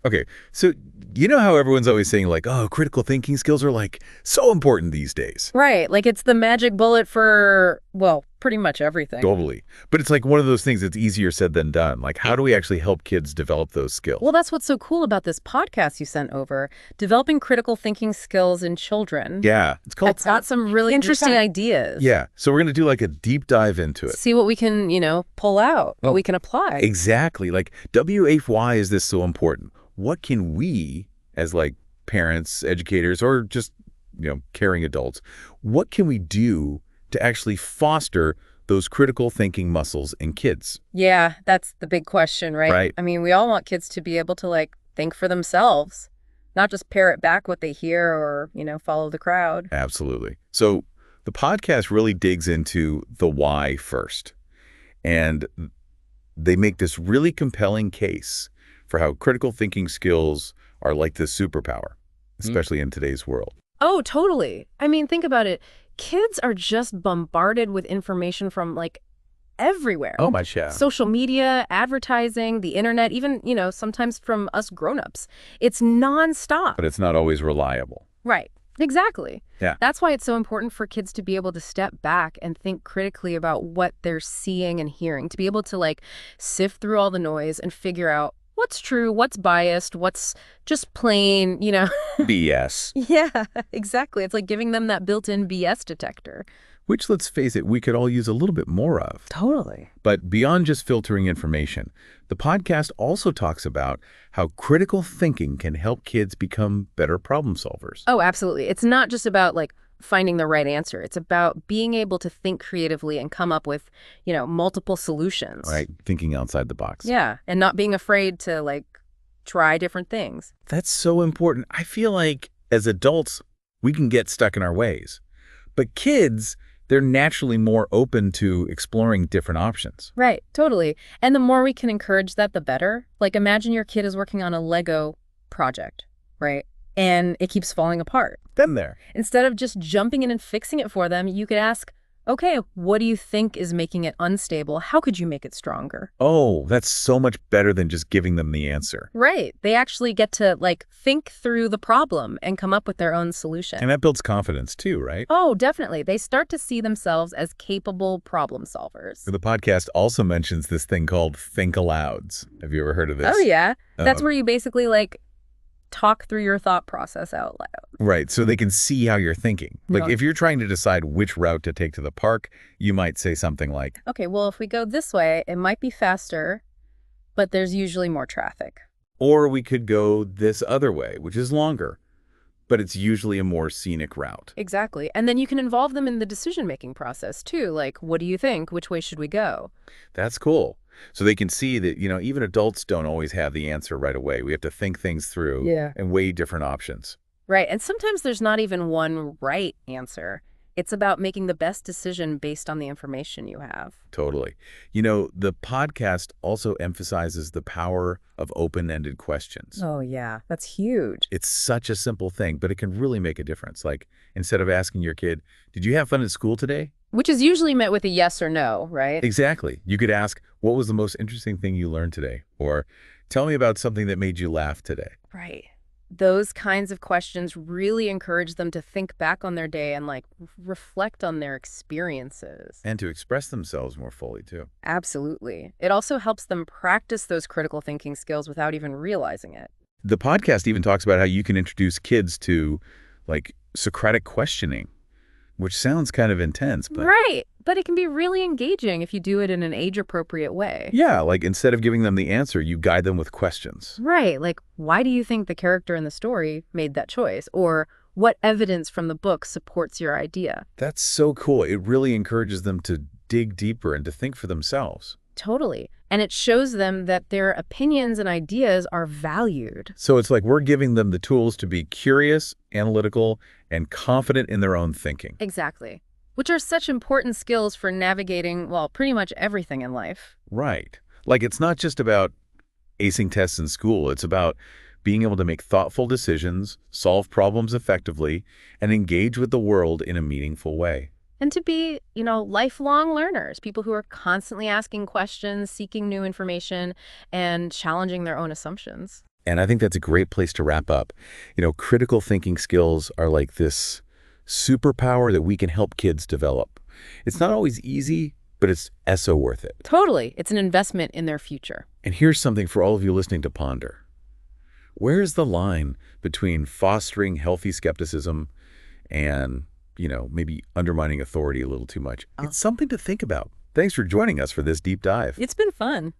Okay, so you know how everyone's always saying like, oh, critical thinking skills are like so important these days. Right, like it's the magic bullet for, well, pretty much everything. Totally. But it's like one of those things that's easier said than done. Like, how do we actually help kids develop those Well, skills? that's what's so cool about this podcast you sent over, developing critical thinking skills in children. Yeah, it's called. It's got some really interesting ideas. Yeah, so we're going to do like a deep dive into it. See what we can, pull out, what we can apply. Exactly. Like, why is this so important? What can we, as like parents, educators, or just, caring adults, what can we do to actually foster those critical thinking muscles in kids? Yeah, that's the big question, right? Right. I mean, we all want kids to be able to, like, think for themselves, not just parrot back what they hear or, follow the crowd. Absolutely. So the podcast really digs into the why first. And they make this really compelling case for how critical thinking skills are like this superpower, especially in today's world. Oh, totally. I mean, think about it. Kids are just bombarded with information from, like, everywhere. Oh, my yeah. Social media, advertising, the internet, even, sometimes from us grown-ups. It's nonstop. But it's not always reliable. Right. Exactly. Yeah. That's why it's so important for kids to be able to step back and think critically about what they're seeing and hearing, to be able to, like, sift through all the noise and figure out what's true, what's biased, what's just plain, BS. Yeah, exactly. It's like giving them that built-in BS detector. Which, let's face it, we could all use a little bit more of. Totally. But beyond just filtering information, the podcast also talks about how critical thinking can help kids become better problem solvers. Oh, absolutely. It's not just about, like, finding the right answer. It's about being able to think creatively and come up with, multiple solutions. Right, thinking outside the box. Yeah, and not being afraid to, like, try different things. That's so important. I feel like as adults, we can get stuck in our ways. But kids, they're naturally more open to exploring different options. Right, totally. And the more we can encourage that, the better. Like, imagine your kid is working on a Lego project, right? And it keeps falling apart. Been there. Instead of just jumping in and fixing it for them, you could ask, okay, what do you think is making it unstable? How could you make it stronger? Oh, that's so much better than just giving them the answer. Right. They actually get to, like, think through the problem and come up with their own solution. And that builds confidence too, right? Oh, definitely. They start to see themselves as capable problem solvers. The podcast also mentions this thing called think alouds. Have you ever heard of this? Oh, yeah. That's where you basically, like, talk through your thought process out loud. Right, so they can see how you're thinking. Like, Yeah. if you're trying to decide which route to take to the park, you might say something like, Okay, well, if we go this way, it might be faster, but there's usually more traffic. or we could go this other way, which is longer, but it's usually a more scenic route. Exactly. And then you can involve them in the decision-making process, too. Like, what do you think? Which way should we go? That's cool. So they can see that, even adults don't always have the answer right away. We have to think things through and weigh different options. Right. And sometimes there's not even one right answer. It's about making the best decision based on the information you have. Totally. The podcast also emphasizes the power of open-ended questions. Oh, yeah. That's huge. It's such a simple thing, but it can really make a difference. Like, instead of asking your kid, did you have fun at school today? Which is usually met with a yes or no, right? Exactly. You could ask, what was the most interesting thing you learned today? Or tell me about something that made you laugh today. Right. Those kinds of questions really encourage them to think back on their day and, like, reflect on their experiences. And to express themselves more fully, too. Absolutely. It also helps them practice those critical thinking skills without even realizing it. The podcast even talks about how you can introduce kids to, like, Socratic questioning, which sounds kind of intense, but... Right. But it can be really engaging if you do it in an age-appropriate way. Yeah, like instead of giving them the answer, you guide them with questions. Right. Like, why do you think the character in the story made that choice? Or what evidence from the book supports your idea? That's so cool. It really encourages them to dig deeper and to think for themselves. Totally. And it shows them that their opinions and ideas are valued. So it's like we're giving them the tools to be curious, analytical, and confident in their own thinking. Exactly. Which are such important skills for navigating, well, pretty much everything in life. Right. Like, it's not just about acing tests in school. It's about being able to make thoughtful decisions, solve problems effectively, and engage with the world in a meaningful way. And to be, lifelong learners, people who are constantly asking questions, seeking new information, and challenging their own assumptions. And I think that's a great place to wrap up. Critical thinking skills are like this superpower that we can help kids develop. It's not always easy, but it's so worth it. Totally. It's an investment in their future. And here's something for all of you listening to ponder. Where is the line between fostering healthy skepticism and, maybe undermining authority a little too much? It's something to think about. Thanks for joining us for this deep dive. It's been fun.